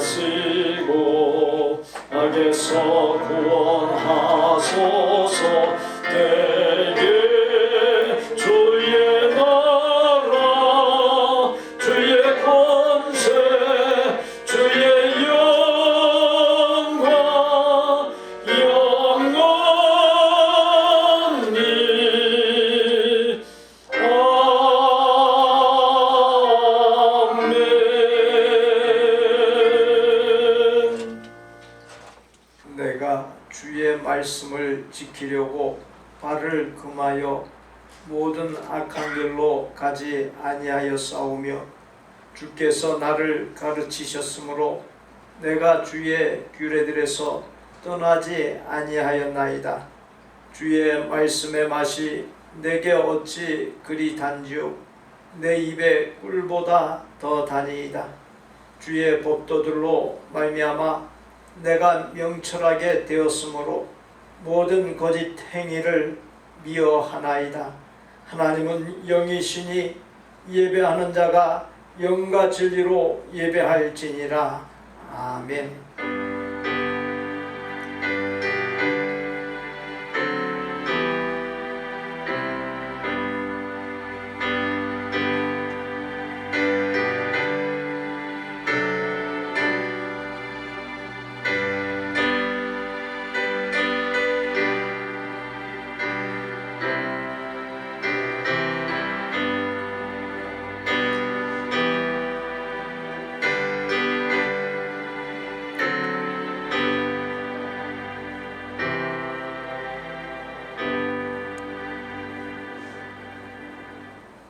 하시고 악에서 구원하소서. 내게 주의 나라 주의 권세 주의 영광 영원히 아멘. 내가 주의 말씀을 지키려고 발을 금하여 모든 악한 길로 가지 아니하여 싸우며 주께서 나를 가르치셨으므로 내가 주의 규례들에서 떠나지 아니하였나이다. 주의 말씀의 맛이 내게 어찌 그리 단지요 내 입에 꿀보다 더 다니이다. 주의 법도들로 말미암아 내가 명철하게 되었으므로 모든 거짓 행위를 미워하나이다. 하나님은 영이시니 예배하는 자가 영과 진리로 예배할지니라. 아멘.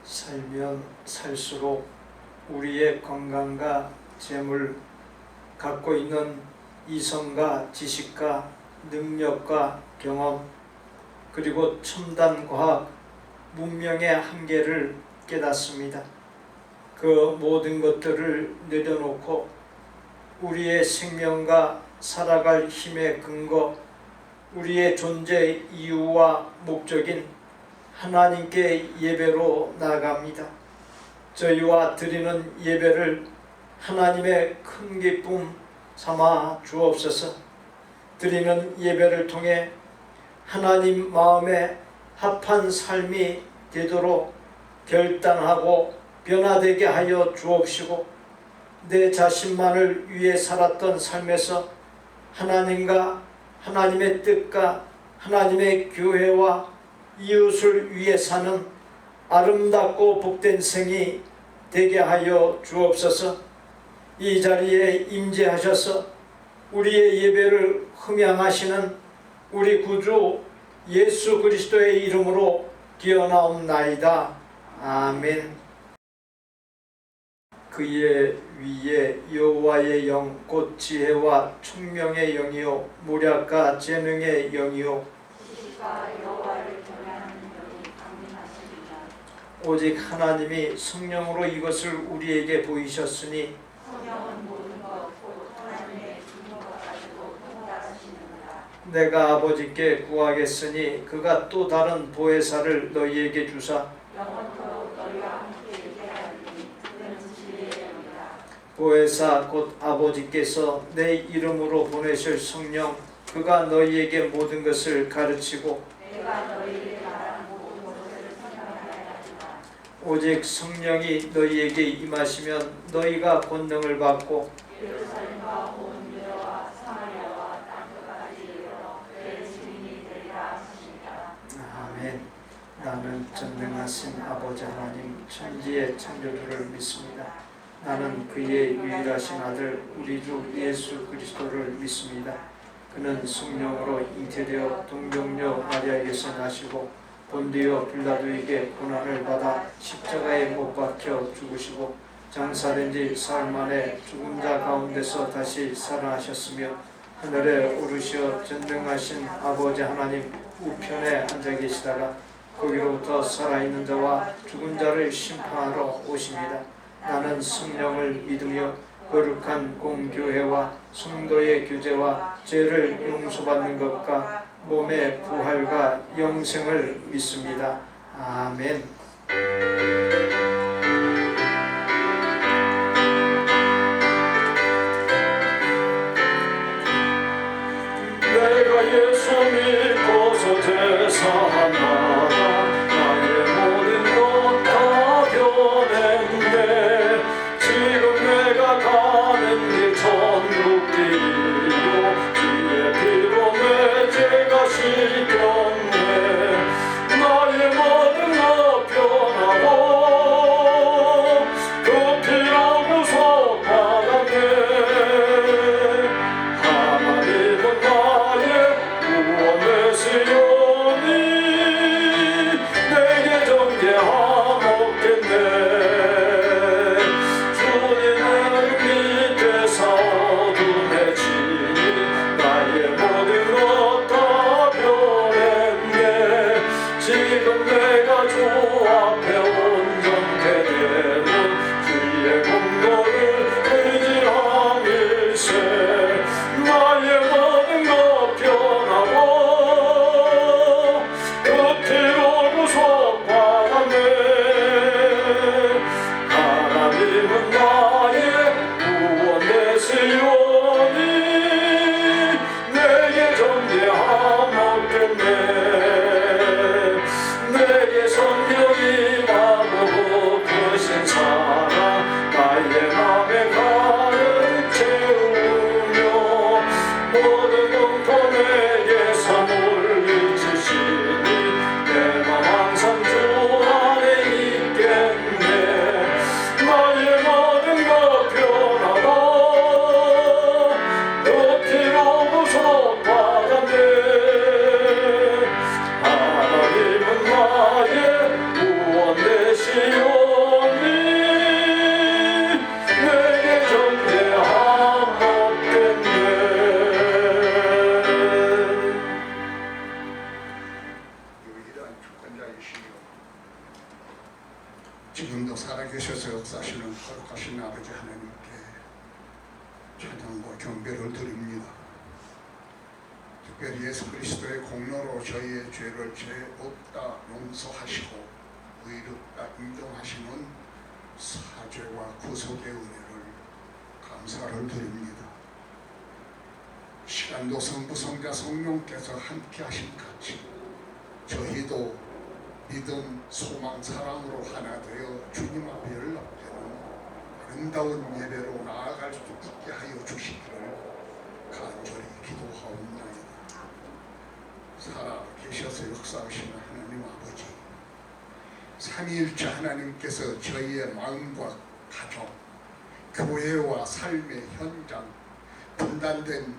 살면 살수록 우리의 건강과 재물, 갖고 있는 이성과 지식과 능력과 경험, 그리고 첨단 과학, 문명의 한계를 깨닫습니다. 그 모든 것들을 내려놓고 우리의 생명과 살아갈 힘의 근거, 우리의 존재 이유와 목적인 하나님께 예배로 나아갑니다. 저희와 드리는 예배를 하나님의 큰 기쁨 삼아 주옵소서. 드리는 예배를 통해 하나님 마음에 합한 삶이 되도록 결단하고 변화되게 하여 주옵시고, 내 자신만을 위해 살았던 삶에서 하나님과 하나님의 뜻과 하나님의 교회와 이웃을 위해 사는 아름답고 복된 생이 되게 하여 주옵소서. 이 자리에 임재하셔서 우리의 예배를 흠양하시는 우리 구주 예수 그리스도의 이름으로 기어나옵나이다. 아멘. 그의 위에 여호와의 영 곧 지혜와 총명의 영이요 무략과 재능의 영이요 오직 하나님이 성령으로 이것을 우리에게 보이셨으니 내가 아버지께 구하겠으니 그가 또 다른 보혜사를 너희에게 주사 보혜사 곧 아버지께서 내 이름으로 보내실 성령, 그가 너희에게 모든 것을 가르치고 오직 성령이 너희에게 임하시면 너희가 권능을 받고 아멘. 나는 전능하신 아버지 하나님 천지의 창조주를 믿습니다. 나는 그의 유일하신 아들 우리 주 예수 그리스도를 믿습니다. 그는 성령으로 잉태되어 동정녀 마리아에게서 나시고 본디오 빌라도에게 고난을 받아 십자가에 못 박혀 죽으시고 장사된 지 사흘 만에 죽은 자 가운데서 다시 살아나셨으며 하늘에 오르시어 전능하신 아버지 하나님 우편에 앉아 계시다가 거기로부터 살아있는 자와 죽은 자를 심판하러 오십니다. 나는 성령을 믿으며 거룩한 공교회와 성도의 교제와 죄를 용서받는 것과 몸의 부활과 영생을 믿습니다. 아멘. 사마다 나의 모든 것 다 변했네. 지금 내가 가는 길 천국길이요 주의 피로 내 죄가 씻겼네. 나의 모든 것 변하고 그 피로 구속받았네. 하나님은 나의 구원 되시오니 내게 정죄함없겠네. 주님을 믿으사 어둠에 지니 나의 모든 것 다 변했네. 지금 내가 주 앞에 온전케 되는 주의 공로를 의지함일세. 나의 모든 것 변하고 그 피로 구속받았네. 하나님은 나의 구원 되시오니 내게 정죄함없겠네. 내게 성령이 나보고 크신 사랑 나의 맘에 가득 채우며 모든 공포 내게 선물 비치시니 내 맘 항상 주 안에 있겠네. 나의 모든 것 변하고 그 피로 구속받았네. 하나님은 나의 구원 되시오니 내게 정죄함없겠네. 유일한 주권자이시며 지금도 살아계셔서 역사하시는 거룩하신 아버지 하나님께 찬양과 경배를 드립니다. 특별히 예수 그리스도의 공로로 저희의 죄를 죄 없다 용서하시고 의롭다 인정하시는 사죄와 구속의 은혜를 감사를 드립니다. 시간도 성부성자 성령께서 함께 하신 같이 저희도 믿음, 소망, 사랑으로 하나 되어 주님 앞에 연락되는 아름다운 예배로 나아갈 수 있게 하여 주시기를 간절히 기도하옵나이다. 살아 계셔서 역사하시는 하나님 아버지, 삼위일체 하나님께서 저희의 마음과 가정, 교회와 삶의 현장, 분단된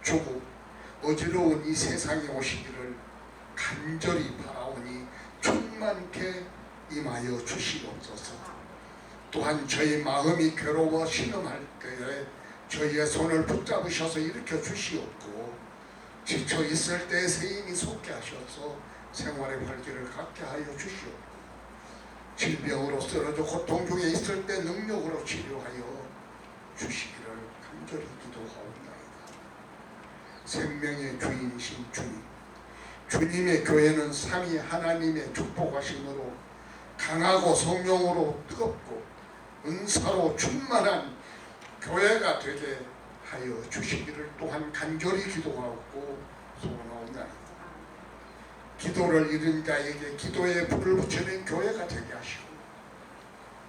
조국, 어지러운 이 세상에 오시기를 간절히 바라오니 충만케 임하여 주시옵소서. 또한 저희 마음이 괴로워 신음할 때에 저희의 손을 붙잡으셔서 일으켜 주시옵고, 지쳐 있을 때에 새 힘이 솟게 하셔서 생활의 활기를 갖게 하여 주시옵고, 질병으로 쓰러져 고통 중에 있을 때 능력으로 치료하여 주시기를 간절히 기도하옵나이다. 생명의 주인이신 주님, 주님의 교회는 삼위 하나님의 축복하심으로 강하고 성령으로 뜨겁고 은사로 충만한 교회가 되게 하여 주시기를 또한 간절히 기도하고 소원하옵나이다. 기도를 잃은 자에게 기도에 불을 붙이는 교회가 되게 하시고,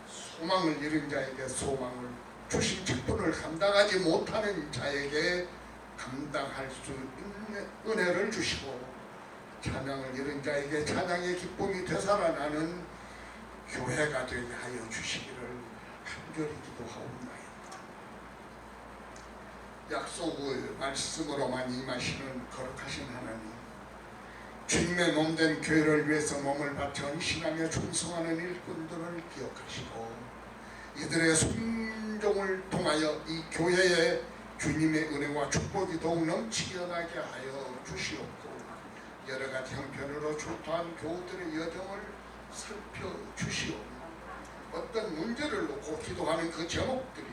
소망을 잃은 자에게 소망을, 주신 직분을 감당하지 못하는 자에게 감당할 수 있는 은혜를 주시고, 찬양을 잃은 자에게 찬양의 기쁨이 되살아나는 교회가 되게 하여 주시기를 간절히 기도하옵나이다. 약속의 말씀으로만 임하시는 거룩하신 하나님, 주님의 몸된 교회를 위해서 몸을 바쳐 헌신하며 충성하는 일꾼들을 기억하시고, 이들의 순종을 통하여 이 교회에 주님의 은혜와 축복이 더욱 넘치게 나게 하여 주시옵고, 여러 가지 형편으로 출토한 교우들의 여정을 살펴주시오. 어떤 문제를 놓고 기도하는 그 제목들이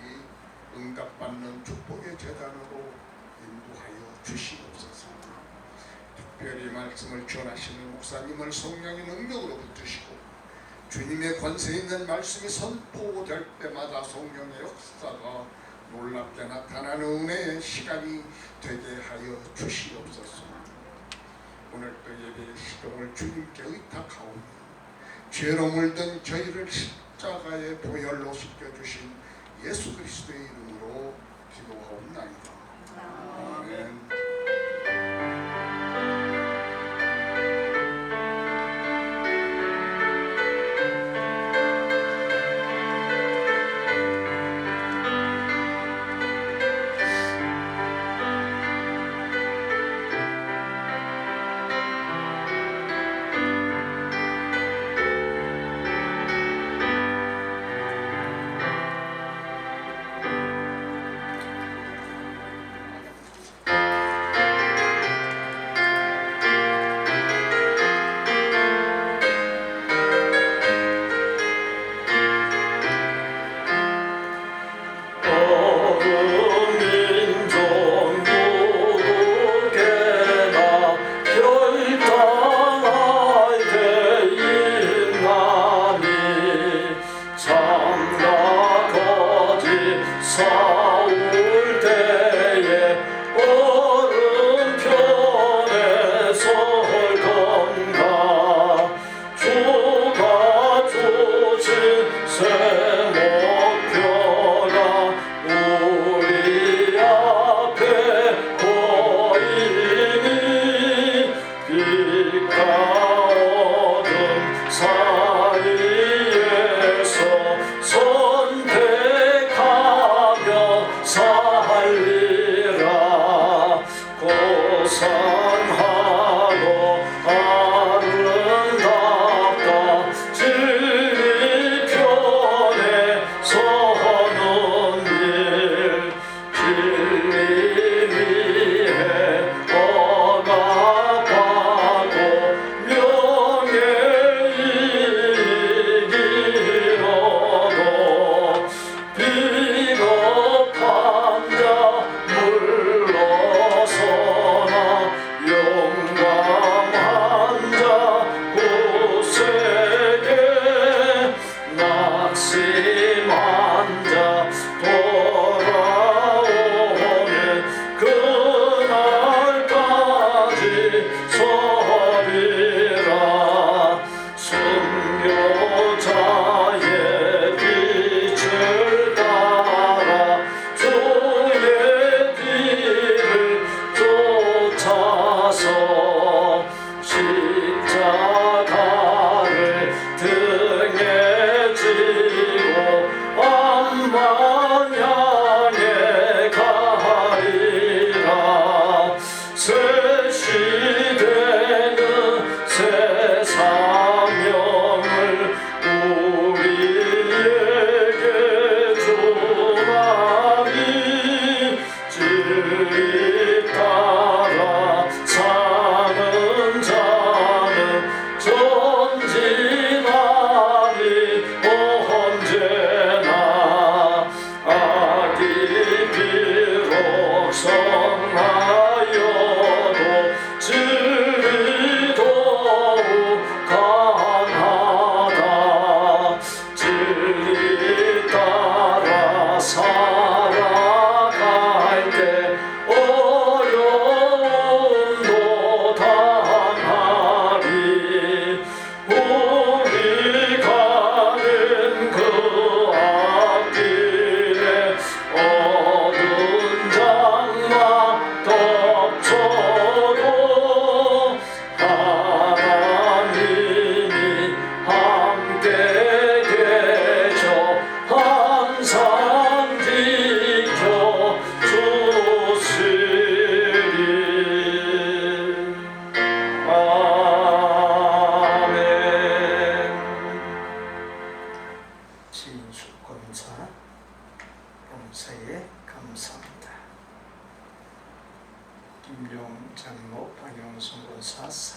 응답받는 축복의 재단으로 인도하여 주시옵소서. 특별히 말씀을 전하시는 목사님을 성령의 능력으로 붙드시고, 주님의 권세 있는 말씀이 선포될 때마다 성령의 역사가 놀랍게 나타나는 은혜의 시간이 되게 하여 주시옵소서. 오늘 또 예배의 마음을 주님께 의탁하오니 죄로 물든 저희를 십자가의 보혈로 씻겨주신 예수 그리스도의 이름으로 기도하옵나이다. 아멘.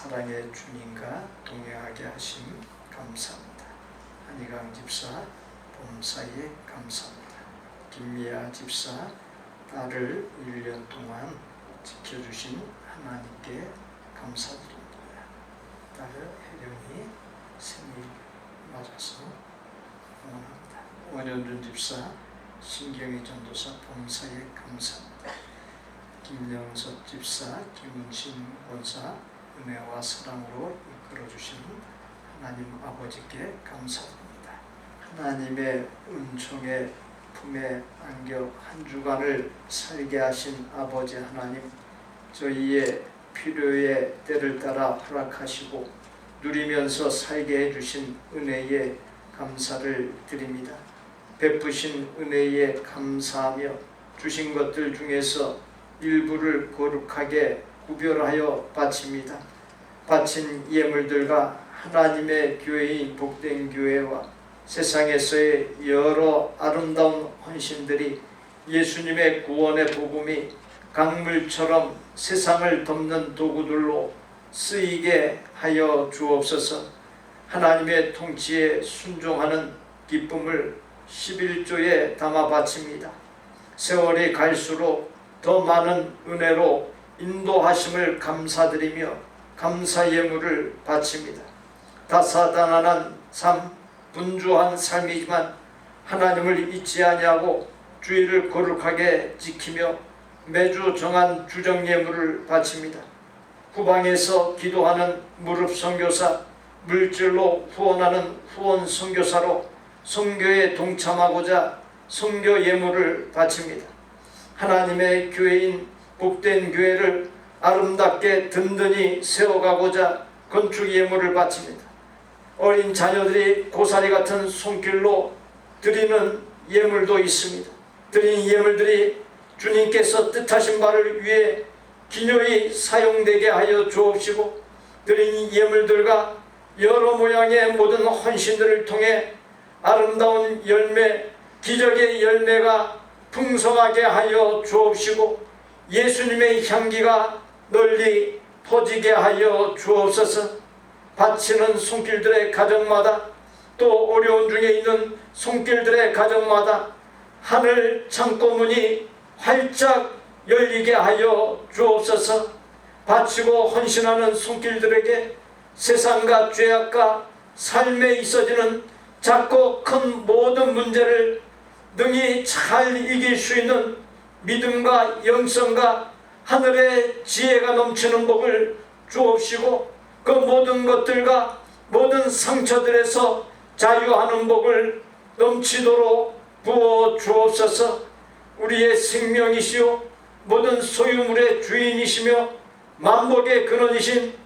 사랑의 주님과 동행하게 하심 감사합니다. 한희강 집사 범사에 감사합니다. 김미아 집사 딸을 1년 동안 지켜주신 하나님께 감사드립니다. 딸 혜령이 생일 맞아서 응원합니다. 원현준 집사 신경희 전도사 범사에 감사합니다. 김영석 집사 김은신 권사 은혜와 사랑으로 끌어주신 하나님 아버지께 감사드립니다. 하나님의 은총의 품에 안겨 한 주간을 살게 하신 아버지 하나님, 저희의 필요의 때를 따라 허락하시고 누리면서 살게 해주신 은혜에 감사를 드립니다. 베푸신 은혜에 감사하며 주신 것들 중에서 일부를 거룩하게 구별하여 바칩니다. 바친 예물들과 하나님의 교회인 복된 교회와 세상에서의 여러 아름다운 헌신들이 예수님의 구원의 복음이 강물처럼 세상을 덮는 도구들로 쓰이게 하여 주옵소서. 하나님의 통치에 순종하는 기쁨을 11조에 담아 바칩니다. 세월이 갈수록 더 많은 은혜로 인도하심을 감사드리며 감사 예물을 바칩니다. 다사다난한 삶, 분주한 삶이지만 하나님을 잊지 아니하고 주의를 거룩하게 지키며 매주 정한 주정 예물을 바칩니다. 후방에서 기도하는 무릎 선교사, 물질로 후원하는 후원 선교사로 선교에 동참하고자 선교 예물을 바칩니다. 하나님의 교회인 복된 교회를 아름답게 든든히 세워가고자 건축 예물을 바칩니다. 어린 자녀들이 고사리 같은 손길로 드리는 예물도 있습니다. 드린 예물들이 주님께서 뜻하신 바를 위해 기념히 사용되게 하여 주옵시고, 드린 예물들과 여러 모양의 모든 헌신들을 통해 아름다운 열매, 기적의 열매가 풍성하게 하여 주옵시고 예수님의 향기가 널리 퍼지게 하여 주옵소서. 바치는 손길들의 가정마다, 또 어려운 중에 있는 손길들의 가정마다 하늘 창고문이 활짝 열리게 하여 주옵소서. 바치고 헌신하는 손길들에게 세상과 죄악과 삶에 있어지는 작고 큰 모든 문제를 능히 잘 이길 수 있는 믿음과 영성과 하늘의 지혜가 넘치는 복을 주옵시고 그 모든 것들과 모든 상처들에서 자유하는 복을 넘치도록 부어 주옵소서. 우리의 생명이시오 모든 소유물의 주인이시며 만복의 근원이신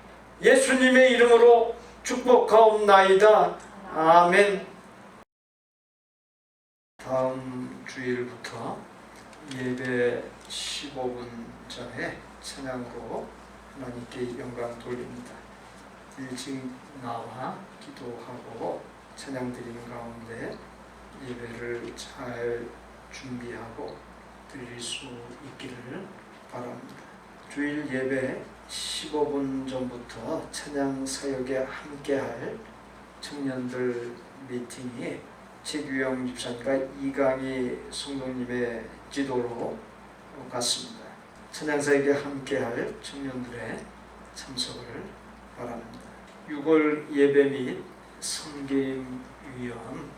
예수님의 이름으로 축복하옵나이다. 아멘. 다음 주일부터 예배 15분 전에 찬양으로 하나님께 영광 돌립니다. 일찍 나와 기도하고 찬양 드리는 가운데 예배를 잘 준비하고 드릴 수 있기를 바랍니다. 주일 예배 15분 전부터 찬양 사역에 함께할 청년들 미팅이 최규영 집사님과 이강희 성도님의 지도로 갔습니다. 찬양 사역에 함께할 청년들의 참석을 바랍니다. 6월 예배 및 섬김위원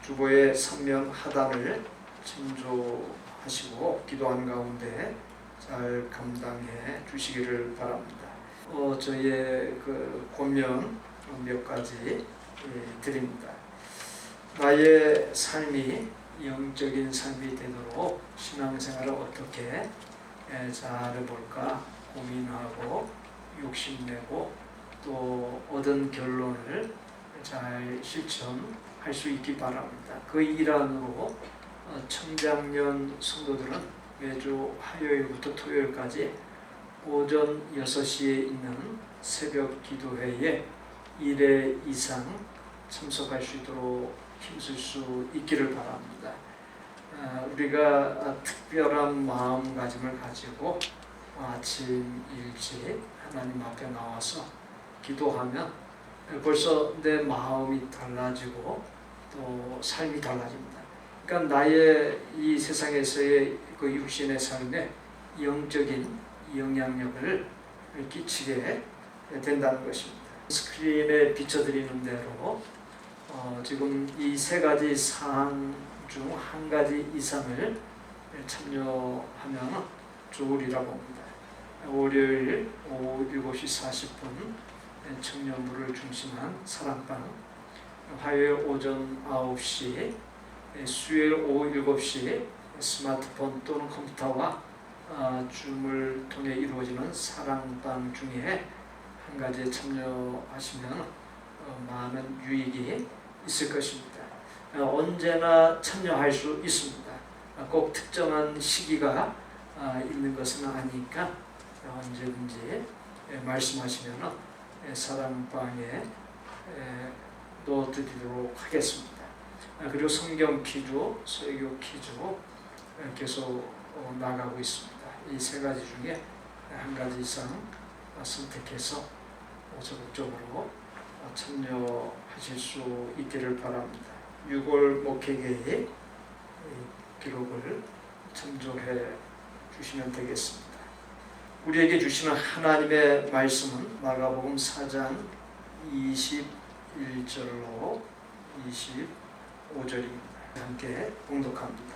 주보의 3명 하단을 청조하시고 기도하는 가운데 잘 감당해 주시기를 바랍니다. 저의 그 권면 몇 가지 드립니다. 나의 삶이 영적인 삶이 되도록 신앙생활을 어떻게 잘해볼까 고민하고 욕심내고 또 얻은 결론을 잘 실천할 수 있기 바랍니다. 그 일환으로 청장년 성도들은 매주 화요일부터 토요일까지 오전 6시에 있는 새벽 기도회에 1회 이상 참석할 수 있도록 힘쓸 수 있기를 바랍니다. 우리가 특별한 마음가짐을 가지고 아침 일찍 하나님 앞에 나와서 기도하면 벌써 내 마음이 달라지고 또 삶이 달라집니다. 그러니까 나의 이 세상에서의 그 육신의 삶에 영적인 영향력을 끼치게 된다는 것입니다. 스크린에 비춰드리는 대로 지금 이 세 가지 사항 중 한 가지 이상을 참여하면 좋으리라고 봅니다. 월요일 오후 7시 40분 청년부를 중심한 사랑방, 화요일 오전 9시, 수요일 오후 7시 스마트폰 또는 컴퓨터와 줌을 통해 이루어지는 사랑방 중에 한 가지에 참여하시면 많은 유익이 있을 것입니다. 언제나 참여할 수 있습니다. 꼭 특정한 시기가 있는 것은 아니니까 언제든지 말씀하시면 사랑방에 넣어드리도록 하겠습니다. 그리고 성경 퀴즈, 설교 퀴즈 계속 나가고 있습니다. 이 세 가지 중에 한 가지 이상 선택해서 적극적으로 참여하실 수 있기를 바랍니다. 6월 목회계의 기록을 참조해 주시면 되겠습니다. 우리에게 주시는 하나님의 말씀은 마가복음 4장 21절로 25절입니다. 함께 봉독합니다.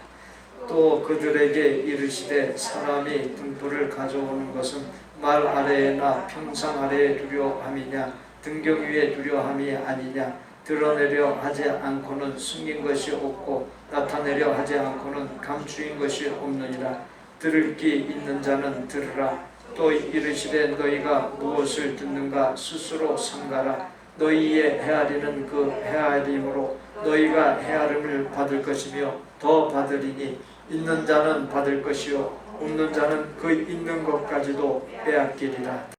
또 그들에게 이르시되 사람이 등불을 가져오는 것은 말 아래에나 평상 아래에 두려함이냐 등경 위에 두려함이 아니냐 드러내려 하지 않고는 숨긴 것이 없고 나타내려 하지 않고는 감추인 것이 없느니라. 들을 귀 있는 자는 들으라. 또 이르시되 너희가 무엇을 듣는가 스스로 삼가라. 너희의 헤아리는 그 헤아림으로 너희가 헤아림을 받을 것이며 더 받으리니 있는 자는 받을 것이요 없는 자는 그 있는 것까지도 빼앗기리라.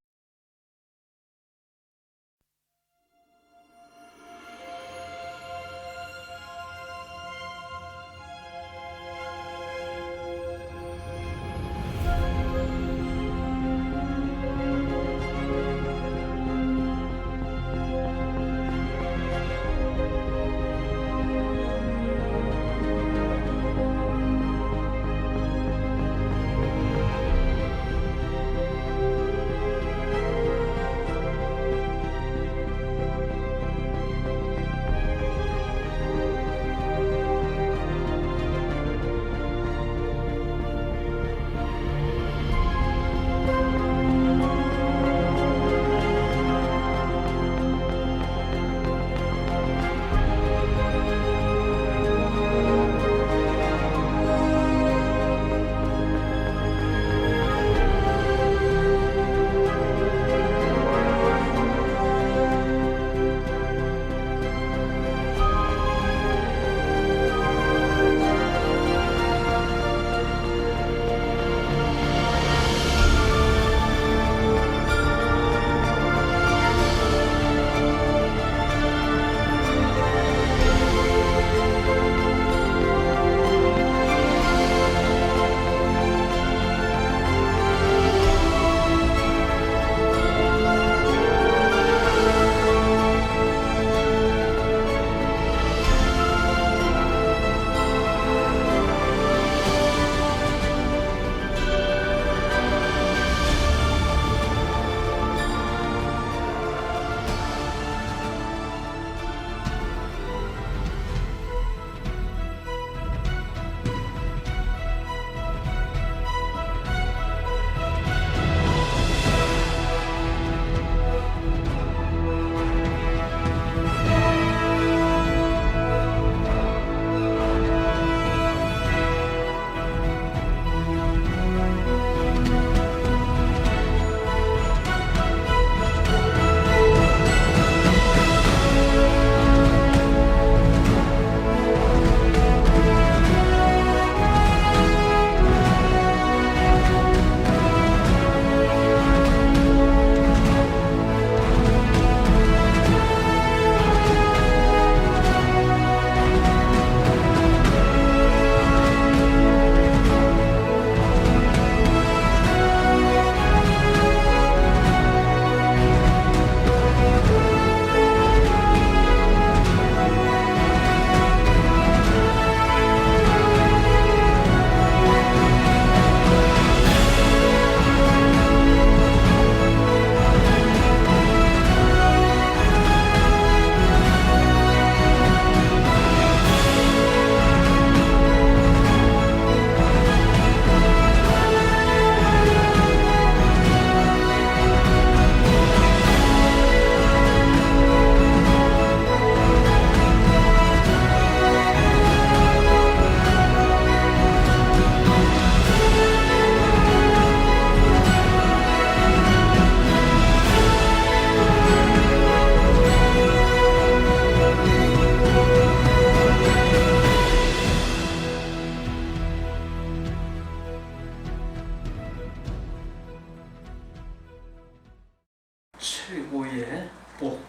최고의 복,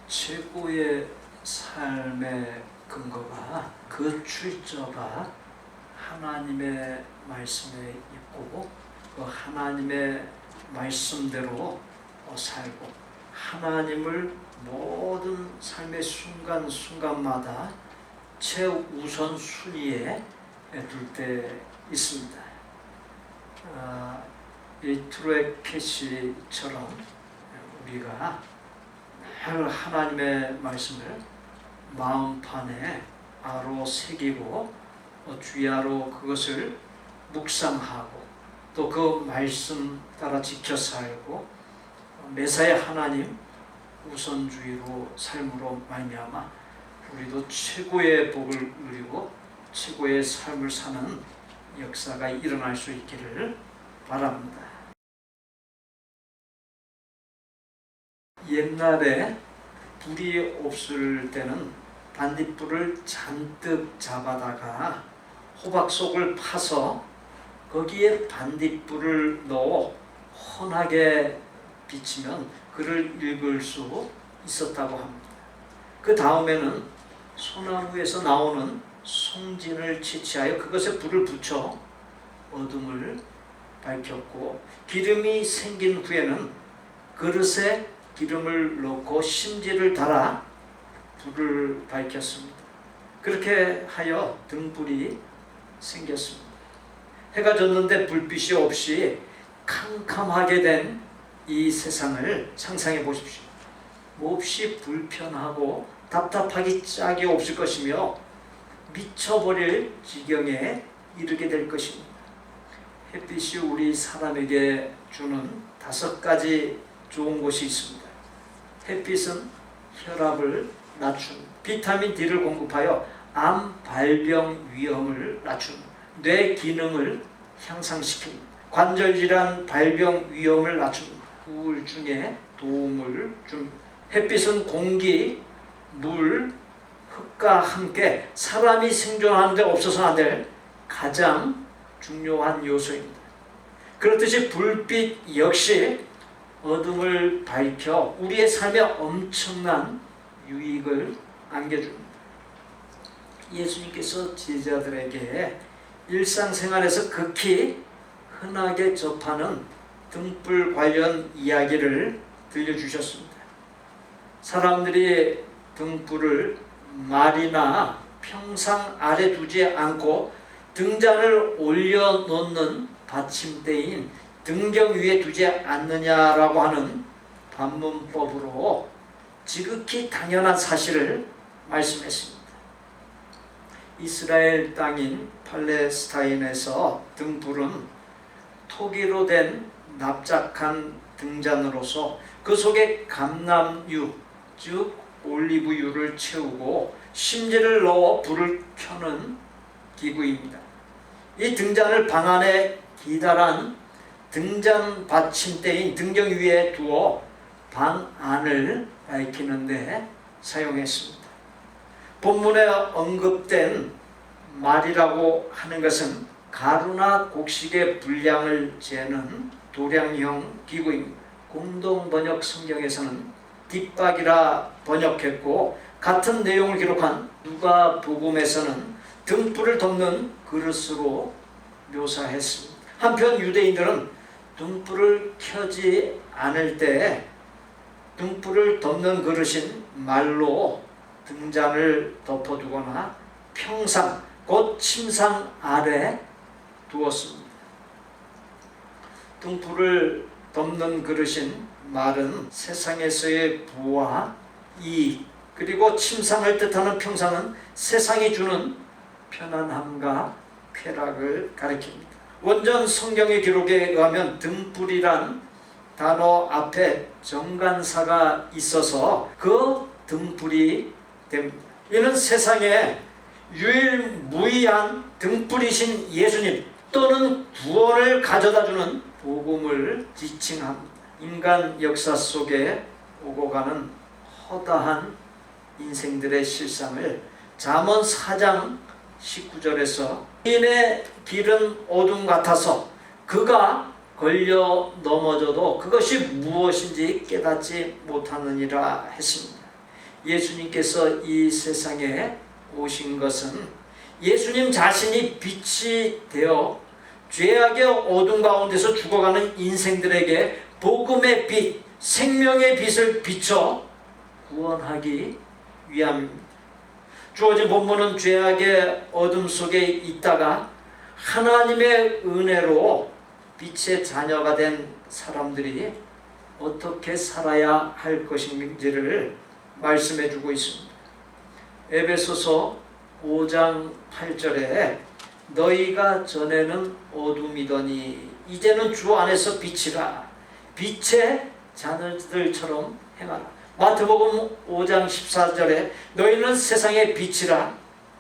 최고의 삶의 근거가 그 출처가 하나님의 말씀에 있고 그 하나님의 말씀대로 살고 하나님을 모든 삶의 순간순간마다 최우선 순위에 둘 때 있습니다. 이 트로에 캐시처럼 우리가 늘 하나님의 말씀을 마음판에 아로 새기고 주야로 그것을 묵상하고 또 그 말씀 따라 지켜 살고 메사야 하나님 우선주의로 삶으로 말미암아 우리도 최고의 복을 누리고 최고의 삶을 사는 역사가 일어날 수 있기를 바랍니다. 옛날에 불이 없을 때는 반딧불을 잔뜩 잡아다가 호박 속을 파서 거기에 반딧불을 넣어 환하게 비치면 글을 읽을 수 있었다고 합니다. 그 다음에는 소나무에서 나오는 송진을 채취하여 그것에 불을 붙여 어둠을 밝혔고 기름이 생긴 후에는 그릇에 기름을 넣고 심지를 달아 불을 밝혔습니다. 그렇게 하여 등불이 생겼습니다. 해가 졌는데 불빛이 없이 캄캄하게 된 이 세상을 상상해 보십시오. 몹시 불편하고 답답하기 짝이 없을 것이며 미쳐버릴 지경에 이르게 될 것입니다. 햇빛이 우리 사람에게 주는 5가지 좋은 것이 있습니다. 햇빛은 혈압을 낮춥니다. 비타민 D를 공급하여 암 발병 위험을 낮춥니다. 뇌 기능을 향상시킵니다. 관절 질환 발병 위험을 낮춥니다. 우울증에 도움을 줍니다. 햇빛은 공기, 물, 흙과 함께 사람이 생존하는 데 없어서는 안 될 가장 중요한 요소입니다. 그렇듯이 불빛 역시 어둠을 밝혀 우리의 삶에 엄청난 유익을 안겨줍니다. 예수님께서 제자들에게 일상생활에서 극히 흔하게 접하는 등불 관련 이야기를 들려주셨습니다. 사람들이 등불을 말이나 평상 아래 두지 않고 등잔을 올려놓는 받침대인 등경 위에 두지 않느냐라고 하는 반문법으로 지극히 당연한 사실을 말씀했습니다. 이스라엘 땅인 팔레스타인에서 등불은 토기로 된 납작한 등잔으로서 그 속에 감람유, 즉 올리브유를 채우고 심지를 넣어 불을 켜는 기구입니다. 이 등잔을 방 안에 기다란 등잔 받침대인 등경 위에 두어 방 안을 밝히는 데 사용했습니다. 본문에 언급된 말이라고 하는 것은 가루나 곡식의 분량을 재는 도량형 기구입니다. 공동 번역 성경에서는 뒷박이라 번역했고 같은 내용을 기록한 누가복음에서는 등불을 덮는 그릇으로 묘사했습니다. 한편 유대인들은 등불을 켜지 않을 때 등불을 덮는 그릇인 말로 등잔을 덮어두거나 평상, 곧 침상 아래 두었습니다. 등불을 덮는 그릇인 말은 세상에서의 부와 이익, 그리고 침상을 뜻하는 평상은 세상이 주는 편안함과 쾌락을 가리킵니다. 원전 성경의 기록에 의하면 등불이란 단어 앞에 정관사가 있어서 그 등불이 됩니다. 이는 세상에 유일무이한 등불이신 예수님 또는 구원을 가져다주는 복음을 지칭합니다. 인간 역사 속에 오고 가는 허다한 인생들의 실상을 잠언 4장 19절에서 인의 길은 어둠 같아서 그가 걸려 넘어져도 그것이 무엇인지 깨닫지 못하느니라 했습니다. 예수님께서 이 세상에 오신 것은 예수님 자신이 빛이 되어 죄악의 어둠 가운데서 죽어가는 인생들에게 복음의 빛, 생명의 빛을 비춰 구원하기 위함입니다. 주어진 본문은 죄악의 어둠 속에 있다가 하나님의 은혜로 빛의 자녀가 된 사람들이 어떻게 살아야 할 것인지를 말씀해 주고 있습니다. 에베소서 5장 8절에 너희가 전에는 어둠이더니 이제는 주 안에서 빛이라 빛의 자녀들처럼 행하라. 마태복음 5장 14절에 너희는 세상의 빛이라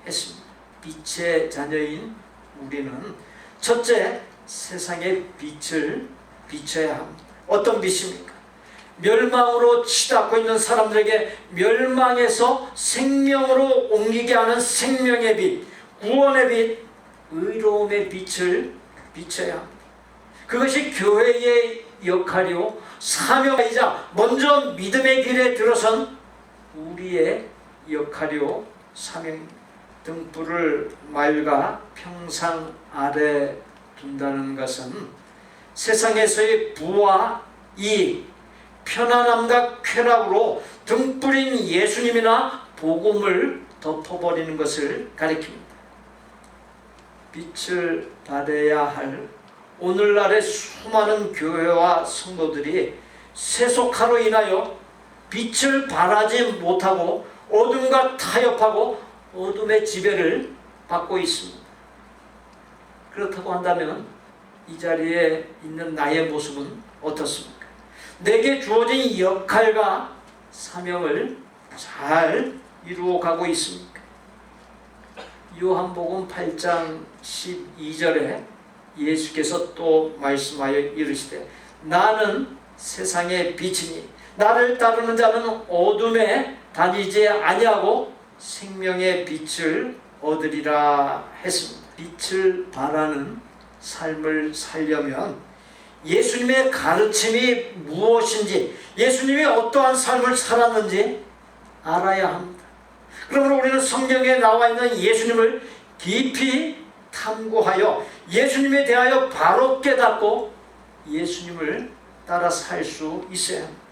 했습니다. 빛의 자녀인 우리는 첫째, 세상의 빛을 비춰야 합니다. 어떤 빛입니까? 멸망으로 치닫고 있는 사람들에게 멸망에서 생명으로 옮기게 하는 생명의 빛, 구원의 빛, 의로움의 빛을 비춰야 합니다. 그것이 교회의 역할이요 사명이자 먼저 믿음의 길에 들어선 우리의 역할이요 사명입니다. 등불을 말과 평상 아래 둔다는 것은 세상에서의 부와 이익, 편안함과 쾌락으로 등불인 예수님이나 복음을 덮어버리는 것을 가리킵니다. 빛을 발해야 할 오늘날의 수많은 교회와 성도들이 세속화로 인하여 빛을 발하지 못하고 어둠과 타협하고 어둠의 지배를 받고 있습니다. 그렇다고 한다면 이 자리에 있는 나의 모습은 어떻습니까? 내게 주어진 역할과 사명을 잘 이루어가고 있습니까? 요한복음 8장 12절에 예수께서 또 말씀하여 이르시되 나는 세상의 빛이니 나를 따르는 자는 어둠에 다니지 아니하고 생명의 빛을 얻으리라 했습니다. 빛을 발하는 삶을 살려면 예수님의 가르침이 무엇인지, 예수님이 어떠한 삶을 살았는지 알아야 합니다. 그러므로 우리는 성경에 나와 있는 예수님을 깊이 탐구하여 예수님에 대하여 바로 깨닫고 예수님을 따라 살 수 있어야 합니다.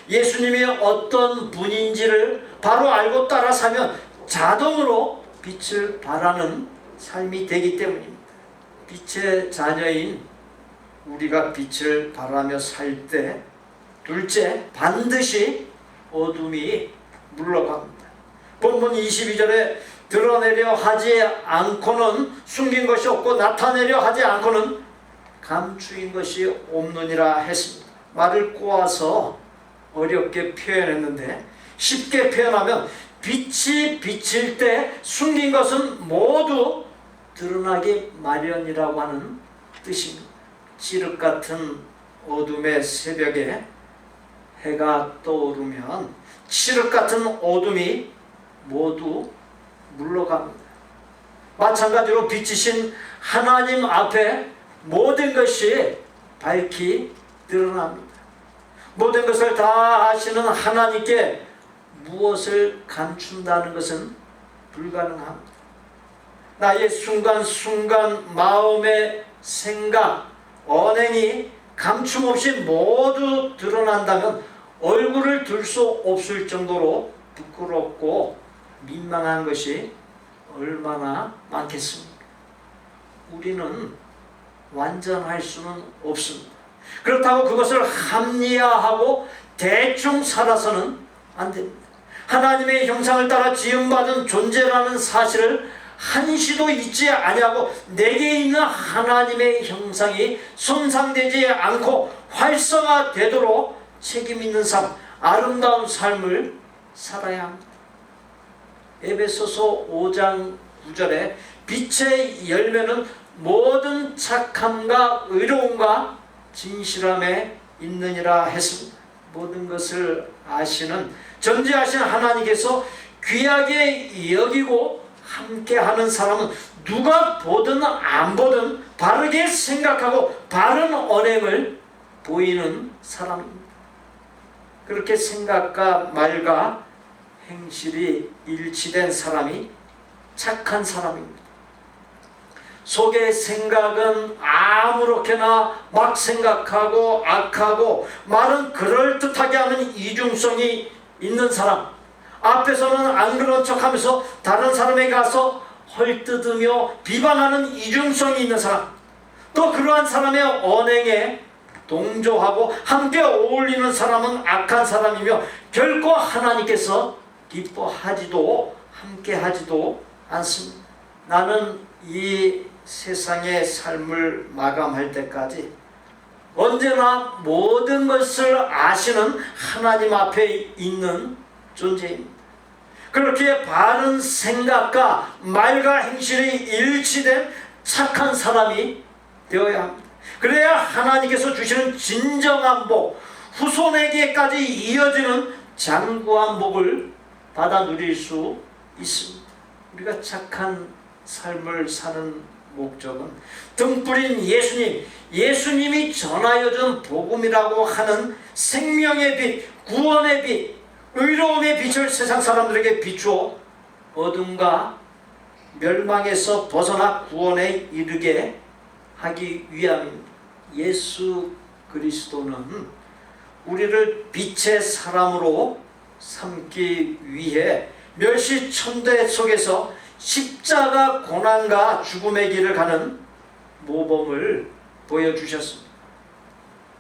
예수님이 어떤 분인지를 바로 알고 따라 사면 자동으로 빛을 발하는 삶이 되기 때문입니다. 빛의 자녀인 우리가 빛을 발하며 살 때 둘째, 반드시 어둠이 물러갑니다. 본문 22절에 드러내려 하지 않고는 숨긴 것이 없고 나타내려 하지 않고는 감추인 것이 없느니라 했습니다. 말을 꼬아서 어렵게 표현했는데 쉽게 표현하면 빛이 비칠 때 숨긴 것은 모두 드러나기 마련이라고 하는 뜻입니다. 칠흑 같은 어둠의 새벽에 해가 떠오르면 칠흑 같은 어둠이 모두 물러갑니다. 마찬가지로 빛이신 하나님 앞에 모든 것이 밝히 드러납니다. 모든 것을 다 아시는 하나님께 무엇을 감춘다는 것은 불가능합니다. 나의 순간순간 마음의 생각, 언행이 감춤없이 모두 드러난다면 얼굴을 들 수 없을 정도로 부끄럽고 민망한 것이 얼마나 많겠습니까? 우리는 완전할 수는 없습니다. 그렇다고 그것을 합리화하고 대충 살아서는 안 됩니다. 하나님의 형상을 따라 지음받은 존재라는 사실을 한시도 잊지 아니하고 내게 있는 하나님의 형상이 손상되지 않고 활성화되도록 책임 있는 삶, 아름다운 삶을 살아야 합니다. 에베소서 5장 9절에 빛의 열매는 모든 착함과 의로움과 진실함에 있느니라 했습니다. 모든 것을 아시는 전지하신 하나님께서 귀하게 여기고 함께하는 사람은 누가 보든 안 보든 바르게 생각하고 바른 언행을 보이는 사람입니다. 그렇게 생각과 말과 행실이 일치된 사람이 착한 사람입니다. 속의 생각은 아무렇게나 막 생각하고 악하고 말은 그럴듯하게 하는 이중성이 있는 사람, 앞에서는 안 그런 척하면서 다른 사람에게 가서 헐뜯으며 비방하는 이중성이 있는 사람, 또 그러한 사람의 언행에 동조하고 함께 어울리는 사람은 악한 사람이며 결코 하나님께서 기뻐하지도 함께하지도 않습니다. 나는 이 세상의 삶을 마감할 때까지 언제나 모든 것을 아시는 하나님 앞에 있는 존재입니다. 그렇게 바른 생각과 말과 행실이 일치된 착한 사람이 되어야 합니다. 그래야 하나님께서 주시는 진정한 복, 후손에게까지 이어지는 장구한 복을 받아 누릴 수 있습니다. 우리가 착한 삶을 사는 목적은 등불인 예수님이 전하여 준 복음이라고 하는 생명의 빛, 구원의 빛, 의로움의 빛을 세상 사람들에게 비추어 어둠과 멸망에서 벗어나 구원에 이르게 하기 위함입니다. 예수 그리스도는 우리를 빛의 사람으로 삼기 위해 멸시천대 속에서 십자가 고난과 죽음의 길을 가는 모범을 보여주셨습니다.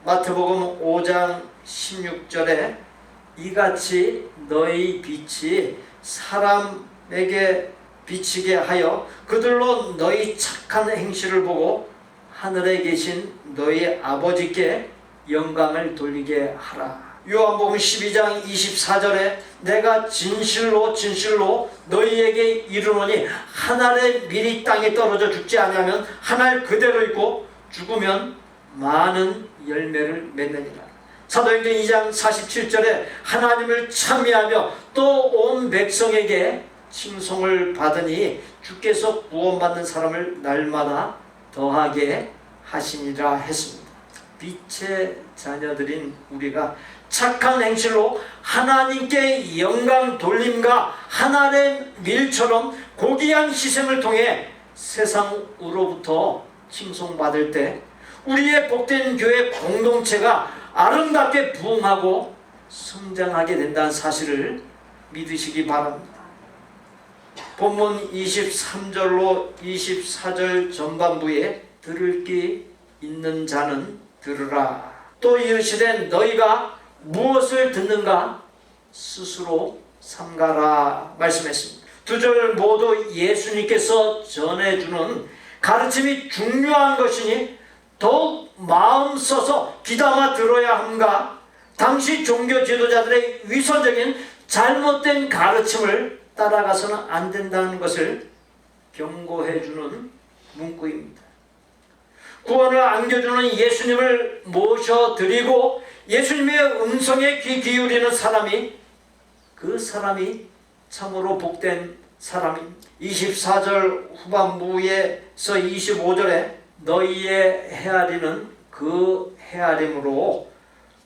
마태복음 5장 16절에 이같이 너희 빛이 사람에게 비치게 하여 그들로 너희 착한 행실을 보고 하늘에 계신 너희 아버지께 영광을 돌리게 하라. 요한복음 12장 24절에 내가 진실로 너희에게 이르노니 한 알의 밀이 땅에 떨어져 죽지 아니하면 한 알 그대로 있고 죽으면 많은 열매를 맺느니라. 사도행전 2장 47절에 하나님을 찬미하며 또 온 백성에게 칭송을 받으니 주께서 구원받는 사람을 날마다 더하게 하시니라 했습니다. 빛의 자녀들인 우리가 착한 행실로 하나님께 영광 돌림과 하나님의 밀처럼 고귀한 희생을 통해 세상으로부터 칭송받을 때 우리의 복된 교회 공동체가 아름답게 부흥하고 성장하게 된다는 사실을 믿으시기 바랍니다. 본문 23절로 24절 전반부에 들을 귀 있는 자는 들으라. 또 이르시되 너희가 무엇을 듣는가 스스로 삼가라 말씀했습니다. 두 절 모두 예수님께서 전해주는 가르침이 중요한 것이니 더욱 마음 써서 귀담아 들어야 함과 당시 종교 지도자들의 위선적인 잘못된 가르침을 따라가서는 안 된다는 것을 경고해주는 문구입니다. 구원을 안겨주는 예수님을 모셔드리고 예수님의 음성에 귀 기울이는 사람이 그 사람이 참으로 복된 사람입니다. 24절 후반부에서 25절에 너희의 헤아리는 그 헤아림으로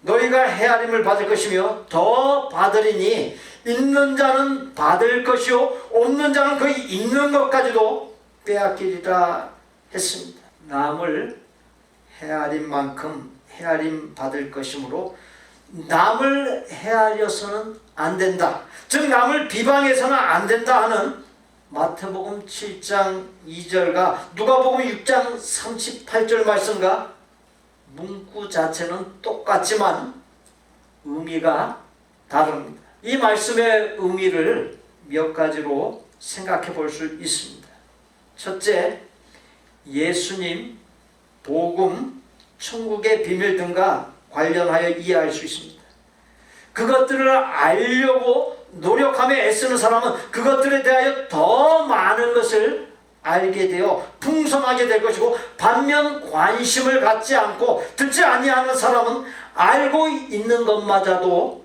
너희가 헤아림을 받을 것이며 더 받으리니 있는 자는 받을 것이요 없는 자는 그 있는 것까지도 빼앗기리라 했습니다. 남을 헤아린 만큼 헤아림 받을 것이므로 남을 헤아려서는 안 된다, 즉 남을 비방해서는 안 된다 하는 마태복음 7장 2절과 누가복음 6장 38절 말씀과 문구 자체는 똑같지만 의미가 다릅니다. 이 말씀의 의미를 몇 가지로 생각해 볼 수 있습니다. 첫째, 예수님, 복음, 천국의 비밀 등과 관련하여 이해할 수 있습니다. 그것들을 알려고 노력하며 애쓰는 사람은 그것들에 대하여 더 많은 것을 알게 되어 풍성하게 될 것이고, 반면 관심을 갖지 않고 듣지 아니하는 사람은 알고 있는 것마저도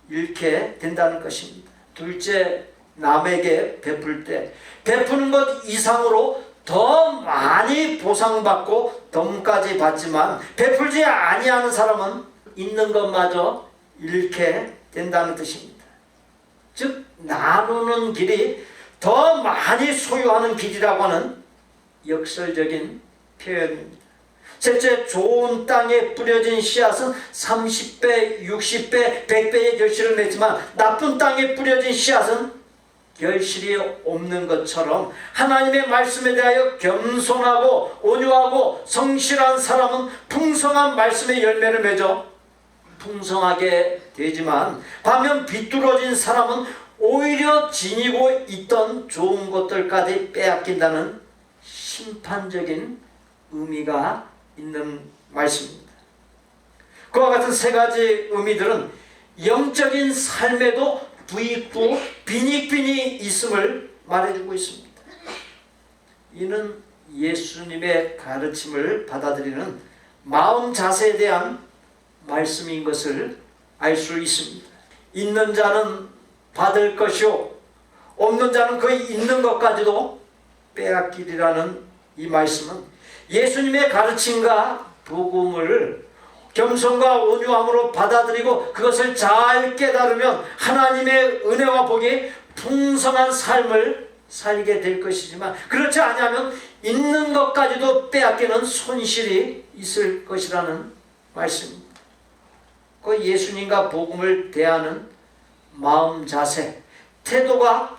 잃게 된다는 것입니다. 둘째, 남에게 베풀 때 베푸는 것 이상으로 더 많이 보상받고 덤까지 받지만 베풀지 아니하는 사람은 있는 것마저 잃게 된다는 뜻입니다. 즉 나누는 길이 더 많이 소유하는 길이라고 하는 역설적인 표현입니다. 셋째, 좋은 땅에 뿌려진 씨앗은 30배, 60배, 100배의 결실을 맺지만 나쁜 땅에 뿌려진 씨앗은 결실이 없는 것처럼 하나님의 말씀에 대하여 겸손하고 온유하고 성실한 사람은 풍성한 말씀의 열매를 맺어 풍성하게 되지만 반면 비뚤어진 사람은 오히려 지니고 있던 좋은 것들까지 빼앗긴다는 심판적인 의미가 있는 말씀입니다. 그와 같은 세 가지 의미들은 영적인 삶에도 부익부 빈익빈이 있음을 말해주고 있습니다. 이는 예수님의 가르침을 받아들이는 마음 자세에 대한 말씀인 것을 알 수 있습니다. 있는 자는 받을 것이요 없는 자는 그 있는 것까지도 빼앗기리라는 이 말씀은 예수님의 가르침과 복음을 겸손과 온유함으로 받아들이고 그것을 잘 깨달으면 하나님의 은혜와 복이 풍성한 삶을 살게 될 것이지만 그렇지 않으면 있는 것까지도 빼앗기는 손실이 있을 것이라는 말씀입니다. 그 예수님과 복음을 대하는 마음 자세, 태도가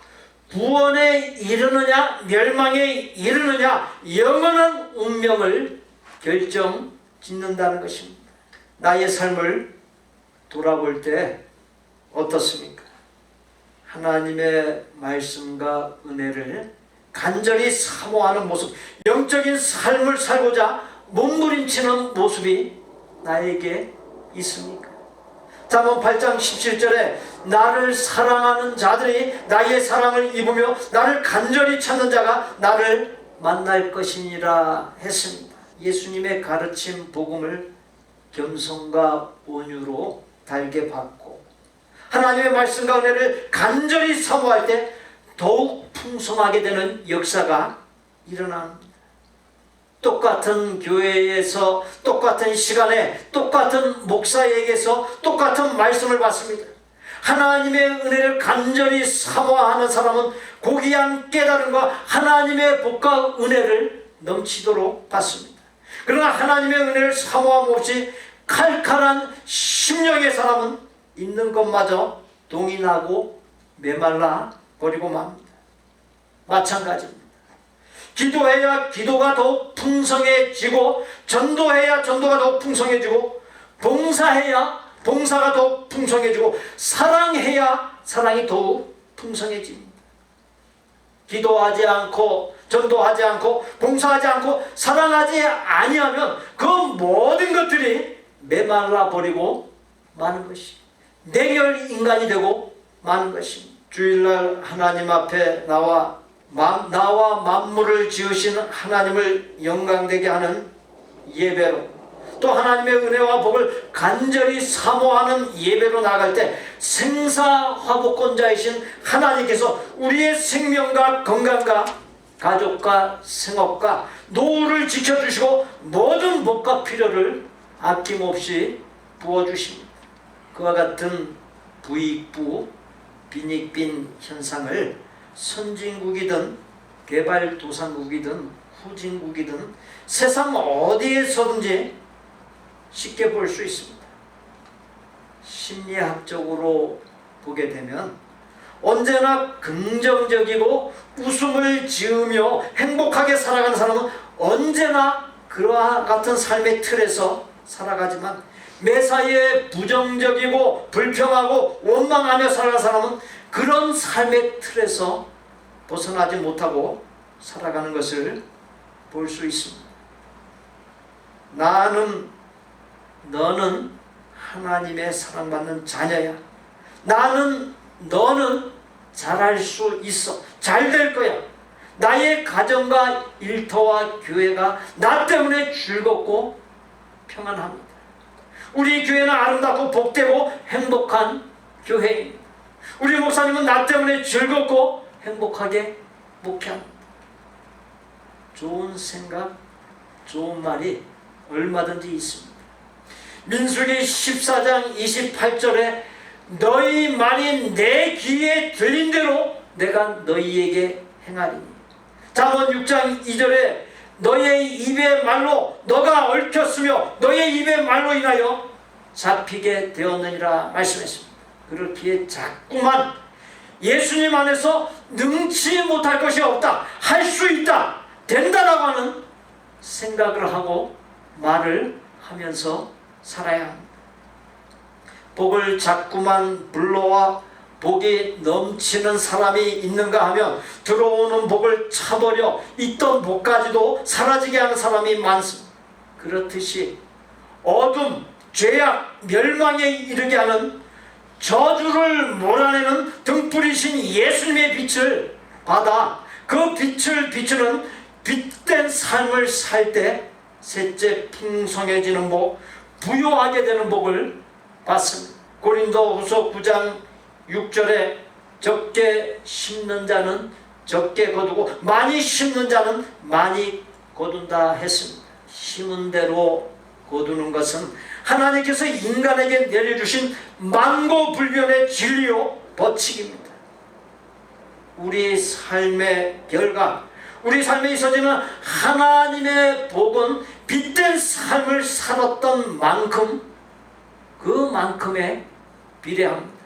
구원에 이르느냐 멸망에 이르느냐 영원한 운명을 결정짓는다는 것입니다. 나의 삶을 돌아볼 때 어떻습니까? 하나님의 말씀과 은혜를 간절히 사모하는 모습, 영적인 삶을 살고자 몸부림치는 모습이 나에게 있습니까? 잠언 8장 17절에 나를 사랑하는 자들이 나의 사랑을 입으며 나를 간절히 찾는 자가 나를 만날 것이니라 했습니다. 예수님의 가르침 복음을 겸손과 온유로 달게 받고 하나님의 말씀과 은혜를 간절히 사모할 때 더욱 풍성하게 되는 역사가 일어납니다. 똑같은 교회에서 똑같은 시간에 똑같은 목사에게서 똑같은 말씀을 받습니다. 하나님의 은혜를 간절히 사모하는 사람은 고귀한 깨달음과 하나님의 복과 은혜를 넘치도록 받습니다. 그러나 하나님의 은혜를 사모함 없이 칼칼한 심령의 사람은 있는 것마저 동인하고 메말라 버리고 맙니다. 마찬가지입니다. 기도해야 기도가 더욱 풍성해지고 전도해야 전도가 더욱 풍성해지고 봉사해야 봉사가 더욱 풍성해지고 사랑해야 사랑이 더욱 풍성해집니다. 기도하지 않고 전도하지 않고 봉사하지 않고 사랑하지 아니하면 그 모든 것들이 메말라 버리고 마는 것이 냉혈 인간이 되고 마는 것입니다. 주일날 하나님 앞에 나와 만물을 지으신 하나님을 영광되게 하는 예배로 또 하나님의 은혜와 복을 간절히 사모하는 예배로 나갈 때 생사화복권자이신 하나님께서 우리의 생명과 건강과 가족과 생업과 노후를 지켜주시고 모든 복과 필요를 아낌없이 부어주십니다. 그와 같은 부익부 빈익빈 현상을 선진국이든 개발도상국이든 후진국이든 세상 어디에서든지 쉽게 볼 수 있습니다. 심리학적으로 보게 되면 언제나 긍정적이고 웃음을 지으며 행복하게 살아가는 사람은 언제나 그와 같은 삶의 틀에서 살아가지만 매사에 부정적이고 불평하고 원망하며 살아가는 사람은 그런 삶의 틀에서 벗어나지 못하고 살아가는 것을 볼 수 있습니다. 너는 하나님의 사랑받는 자녀야. 너는 잘할 수 있어. 잘 될 거야. 나의 가정과 일터와 교회가 나 때문에 즐겁고 평안합니다. 우리 교회는 아름답고 복되고 행복한 교회입니다. 우리 목사님은 나 때문에 즐겁고 행복하게 목회합니다. 좋은 생각, 좋은 말이 얼마든지 있습니다. 민수기 14장 28절에 너희 말이 내 귀에 들린 대로 내가 너희에게 행하리니. 잠언 6장 2절에 너의 입의 말로 너가 얽혔으며 너의 입의 말로 인하여 잡히게 되었느니라 말씀했습니다. 그렇기에 자꾸만 예수님 안에서 능치 못할 것이 없다, 할 수 있다, 된다라고 하는 생각을 하고 말을 하면서 살아야 합니다. 복을 자꾸만 불러와 복이 넘치는 사람이 있는가 하면 들어오는 복을 차버려 있던 복까지도 사라지게 하는 사람이 많습니다. 그렇듯이 어둠, 죄악, 멸망에 이르게 하는 저주를 몰아내는 등불이신 예수님의 빛을 받아 그 빛을 비추는 빛된 삶을 살 때 셋째 풍성해지는 복, 부요하게 되는 복을 받습니다. 고린도후서 9장 6절에 적게 심는 자는 적게 거두고 많이 심는 자는 많이 거둔다 했습니다. 심은 대로 거두는 것은 하나님께서 인간에게 내려주신 만고불변의 진리요 법칙입니다. 우리 삶의 결과, 우리 삶에 있어지는 하나님의 복은 빛된 삶을 살았던 만큼 그만큼에 비례합니다.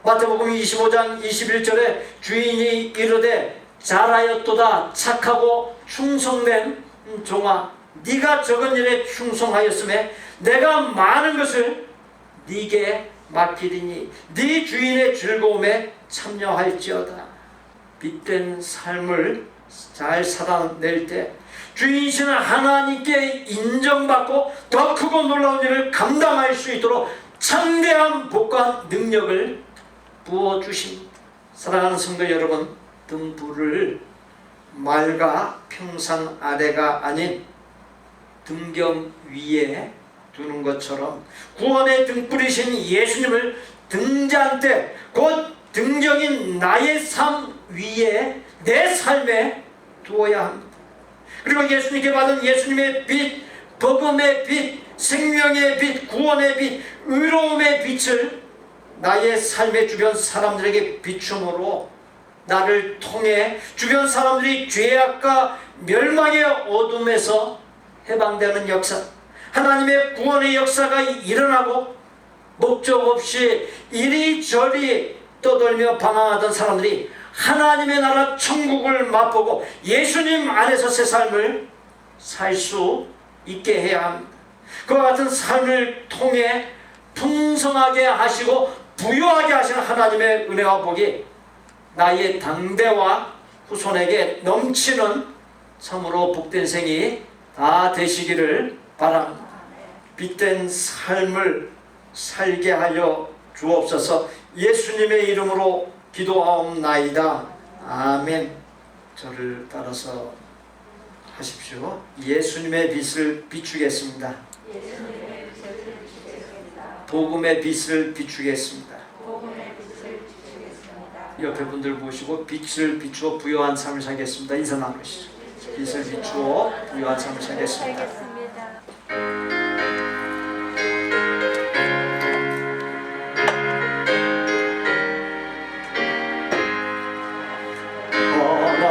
마태복음 25장 21절에 주인이 이르되 잘하였도다 착하고 충성된 종아, 네가 적은 일에 충성하였음에 내가 많은 것을 네게 맡기리니 네 주인의 즐거움에 참여할지어다. 빛된 삶을 잘 살아낼 때 주인이신 하나님께 인정받고 더 크고 놀라운 일을 감당할 수 있도록 창대한 복과 능력을 부어주십니다. 사랑하는 성도 여러분, 등불을 말과 평상 아래가 아닌 등경 위에 두는 것처럼 구원의 등불이신 예수님을 등잔대, 곧 등경인 나의 삶 위에 내 삶에 두어야 합니다. 그리고 예수님께 받은 예수님의 빛, 복음의 빛, 생명의 빛, 구원의 빛, 의로움의 빛을 나의 삶의 주변 사람들에게 비춤으로 나를 통해 주변 사람들이 죄악과 멸망의 어둠에서 해방되는 역사, 하나님의 구원의 역사가 일어나고 목적 없이 이리저리 떠돌며 방황하던 사람들이 하나님의 나라 천국을 맛보고 예수님 안에서 새 삶을 살 수 있게 해야 합니다. 그와 같은 삶을 통해 풍성하게 하시고 부유하게 하시는 하나님의 은혜와 복이 나의 당대와 후손에게 넘치는 참으로 복된 생이 다 되시기를 바랍니다. 빛된 삶을 살게 하여 주옵소서. 예수님의 이름으로 기도하옵나이다. 아멘. 저를 따라서 하십시오. 예수님의 빛을 비추겠습니다. 복음의 빛을 비추겠습니다. 옆에 분들 보시고 빛을 비추어 부요한 삶을 살겠습니다. 인사 나누시죠. 빛을 비추어 부요한 삶을 살겠습니다.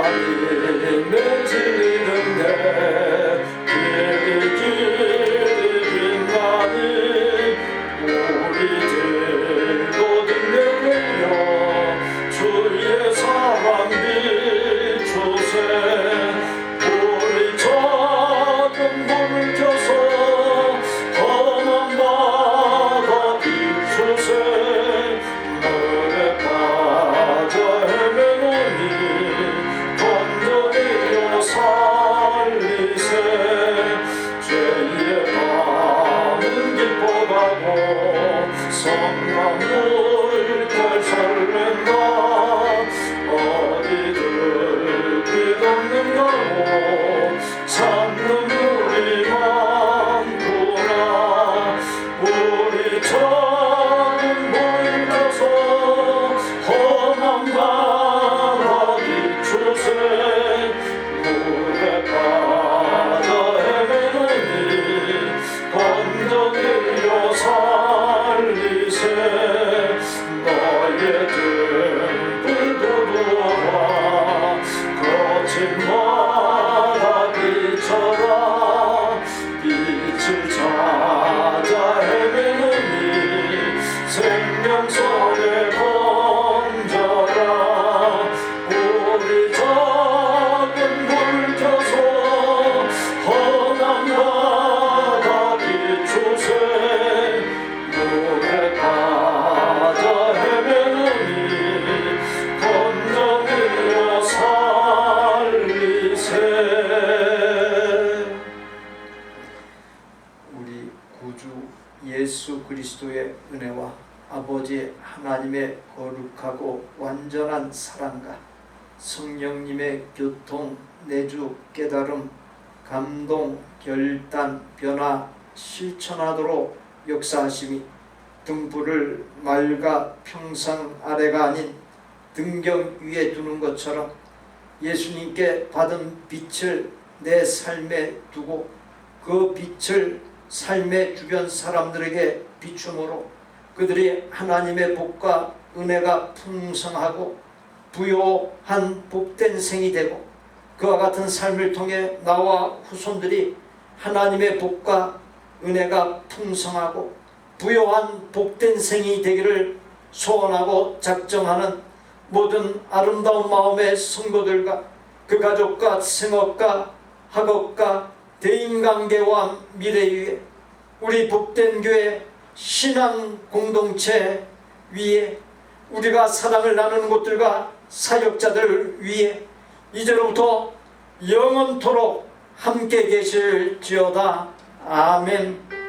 하나님의 진리는 내 길이 빛나니 우리들도 등대하여 주의 사랑 비추세. 우리 작은 몸을 등불도로와 거짓말아 비춰라 빛을 찾아 헤매는 이 생명선에 번져라 우리 작은 불 켜서 허난 바다 비추세 물에 빠져 헤매는 이 건져내어 살리세. 우리 구주 예수 그리스도의 은혜와 아버지 하나님의 거룩하고 완전한 사랑과 성령님의 교통, 내주, 깨달음, 감동, 결단, 변화, 실천하도록 역사하심이 등불을 말과 평상 아래가 아닌 등경 위에 두는 것처럼 예수님께 받은 빛을 내 삶에 두고 그 빛을 삶의 주변 사람들에게 비춤으로 그들이 하나님의 복과 은혜가 풍성하고 부요한 복된 생이 되고 그와 같은 삶을 통해 나와 후손들이 하나님의 복과 은혜가 풍성하고 부요한 복된 생이 되기를 소원하고 작정하는 모든 아름다운 마음의 성도들과 그 가족과 생업과 학업과 대인관계와 미래 위에 우리 복된 교회 신앙 공동체 위에 우리가 사랑을 나누는 곳들과 사역자들 위에 이제로부터 영원토록 함께 계실지어다. 아멘.